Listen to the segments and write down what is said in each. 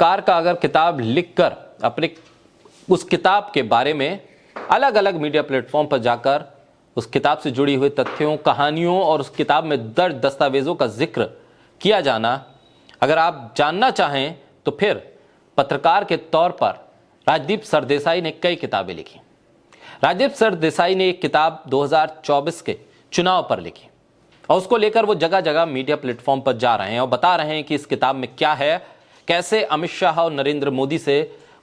पत्रकार का अगर किताब लिखकर अपने उस किताब के बारे में अलग अलग मीडिया प्लेटफॉर्म पर जाकर उस किताब से जुड़ी हुई तथ्यों, कहानियों और उस किताब में दर्ज दस्तावेजों का जिक्र किया जाना अगर आप जानना चाहें तो फिर पत्रकार के तौर पर राजदीप सरदेसाई ने कई किताबें लिखी। राजदीप सरदेसाई ने एक किताब 2024 के चुनाव पर लिखी और उसको लेकर वो जगह जगह मीडिया प्लेटफॉर्म पर जा रहे हैं और बता रहे हैं कि इस किताब में क्या है, कैसे अमित शाह और नरेंद्र मोदी से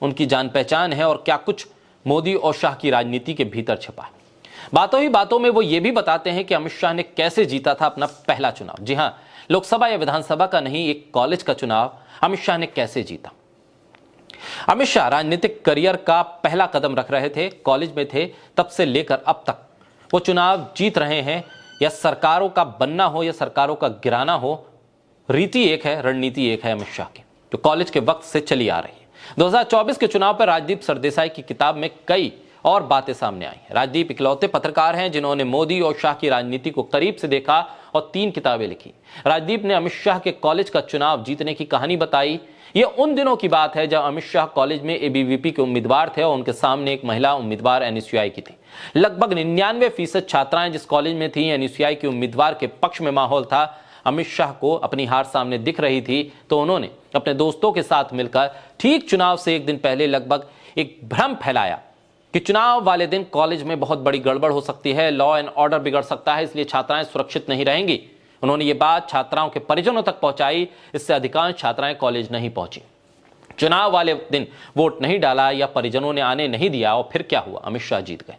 उनकी जान पहचान है और क्या कुछ मोदी और शाह की राजनीति के भीतर छिपा है। बातों ही बातों में वो ये भी बताते हैं कि अमित शाह ने कैसे जीता था अपना पहला चुनाव। जी हां, लोकसभा या विधानसभा का नहीं, एक कॉलेज का चुनाव अमित शाह ने कैसे जीता। अमित शाह राजनीतिक करियर का पहला कदम रख रहे थे, कॉलेज में थे, तब से लेकर अब तक वो चुनाव जीत रहे हैं। या सरकारों का बनना हो या सरकारों का गिराना हो, रीति एक है, रणनीति एक है अमित शाह की, जो कॉलेज के वक्त से चली आ रही है। 2024 के चुनाव पर राजदीप सरदेसाई की किताब में कई और बातें सामने आई। राजदीप इकलौते पत्रकार हैं जिन्होंने मोदी और शाह की राजनीति को करीब से देखा और 3 किताबें लिखी। राजदीप ने अमित शाह के कॉलेज का चुनाव जीतने की कहानी बताई। यह उन दिनों की बात है जब अमित शाह कॉलेज में एबीवीपी के उम्मीदवार थे और उनके सामने एक महिला उम्मीदवार एनएसयूआई की थी। लगभग 99% छात्राएं जिस कॉलेज में थी, एनएसयूआई के उम्मीदवार के पक्ष में माहौल था। अमित शाह को अपनी हार सामने दिख रही थी तो उन्होंने अपने दोस्तों के साथ मिलकर ठीक चुनाव से एक दिन पहले लगभग एक भ्रम फैलाया कि चुनाव वाले दिन कॉलेज में बहुत बड़ी गड़बड़ हो सकती है, लॉ एंड ऑर्डर बिगड़ सकता है, इसलिए छात्राएं सुरक्षित नहीं रहेंगी। उन्होंने ये बात छात्राओं के परिजनों तक पहुंचाई। इससे अधिकांश छात्राएं कॉलेज नहीं पहुंची। चुनाव वाले दिन वोट नहीं डाला या परिजनों ने आने नहीं दिया और फिर क्या हुआ, अमित शाह जीत गए।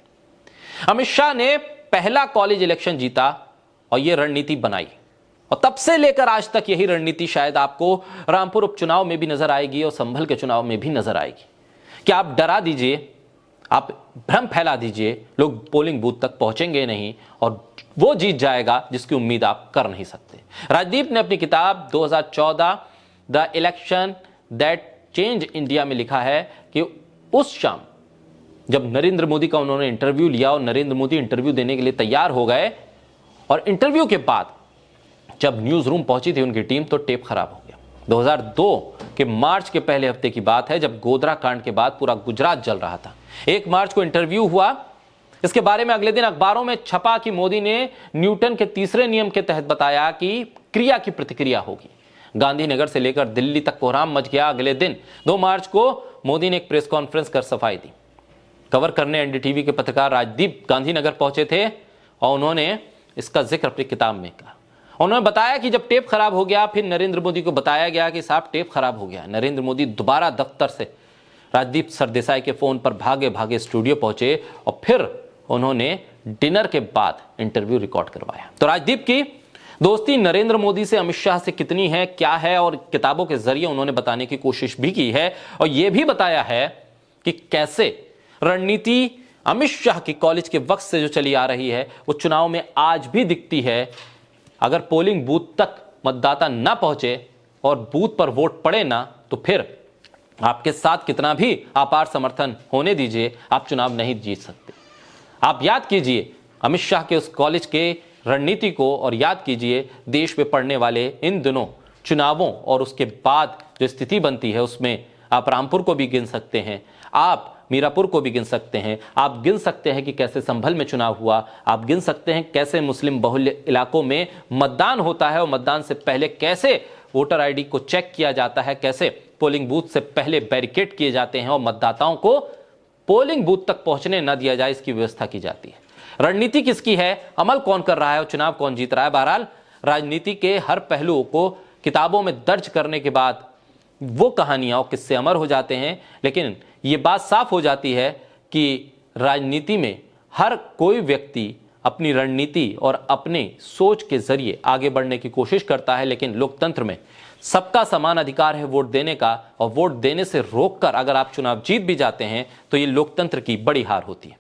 अमित शाह ने पहला कॉलेज इलेक्शन जीता और यह रणनीति बनाई और तब से लेकर आज तक यही रणनीति शायद आपको रामपुर उपचुनाव में भी नजर आएगी और संभल के चुनाव में भी नजर आएगी कि आप डरा दीजिए, आप भ्रम फैला दीजिए, लोग पोलिंग बूथ तक पहुंचेंगे नहीं और वो जीत जाएगा जिसकी उम्मीद आप कर नहीं सकते। राजदीप ने अपनी किताब 2014 the election that change India में लिखा है कि उस शाम जब नरेंद्र मोदी का उन्होंने इंटरव्यू लिया और नरेंद्र मोदी इंटरव्यू देने के लिए तैयार हो गए और इंटरव्यू के बाद जब न्यूज रूम पहुंची थी उनकी टीम तो टेप खराब हो गया। 2002 के मार्च के पहले हफ्ते की बात है जब गोधरा कांड के बाद पूरा गुजरात जल रहा था। 1 मार्च को इंटरव्यू हुआ, इसके बारे में अगले दिन अखबारों में छपा कि मोदी ने न्यूटन के तीसरे नियम के तहत बताया कि क्रिया की प्रतिक्रिया होगी। गांधीनगर से लेकर दिल्ली तक कोहराम मच गया। अगले दिन 2 मार्च को मोदी ने एक प्रेस कॉन्फ्रेंस कर सफाई दी। कवर करने एनडीटीवी के पत्रकार राजदीप गांधीनगर पहुंचे थे और उन्होंने इसका जिक्र अपनी किताब में कहा। उन्होंने बताया कि जब टेप खराब हो गया फिर नरेंद्र मोदी को बताया गया कि साहब टेप खराब हो गया। नरेंद्र मोदी दोबारा दफ्तर से राजदीप सरदेसाई के फोन पर भागे भागे स्टूडियो पहुंचे और फिर उन्होंने डिनर के बाद इंटरव्यू रिकॉर्ड करवाया। तो राजदीप की दोस्ती नरेंद्र मोदी से, अमित शाह से कितनी है, क्या है, और किताबों के जरिए उन्होंने बताने की कोशिश भी की है और यह भी बताया है कि कैसे रणनीति अमित शाह की कॉलेज के वक्त से जो चली आ रही है वो चुनाव में आज भी दिखती है। अगर पोलिंग बूथ तक मतदाता ना पहुंचे और बूथ पर वोट पड़े ना तो फिर आपके साथ कितना भी अपार समर्थन होने दीजिए, आप चुनाव नहीं जीत सकते। आप याद कीजिए अमित शाह के उस कॉलेज के रणनीति को और याद कीजिए देश में पड़ने वाले इन दिनों चुनावों और उसके बाद जो स्थिति बनती है उसमें आप रामपुर को भी गिन सकते हैं, आप मीरापुर को भी गिन सकते हैं, आप गिन सकते हैं कि कैसे संभल में चुनाव हुआ, आप गिन सकते हैं कैसे मुस्लिम बहुल इलाकों में मतदान होता है और मतदान से पहले कैसे वोटर आईडी को चेक किया जाता है, कैसे पोलिंग बूथ से पहले बैरिकेड किए जाते हैं और मतदाताओं को पोलिंग बूथ तक पहुंचने न दिया जाए इसकी व्यवस्था की जाती है। रणनीति किसकी है, अमल कौन कर रहा है और चुनाव कौन जीत रहा है। बहरहाल राजनीति के हर पहलुओं को किताबों में दर्ज करने के बाद वो कहानियां और किस्से अमर हो जाते हैं, लेकिन ये बात साफ हो जाती है कि राजनीति में हर कोई व्यक्ति अपनी रणनीति और अपनी सोच के जरिए आगे बढ़ने की कोशिश करता है, लेकिन लोकतंत्र में सबका समान अधिकार है वोट देने का और वोट देने से रोककर अगर आप चुनाव जीत भी जाते हैं तो ये लोकतंत्र की बड़ी हार होती है।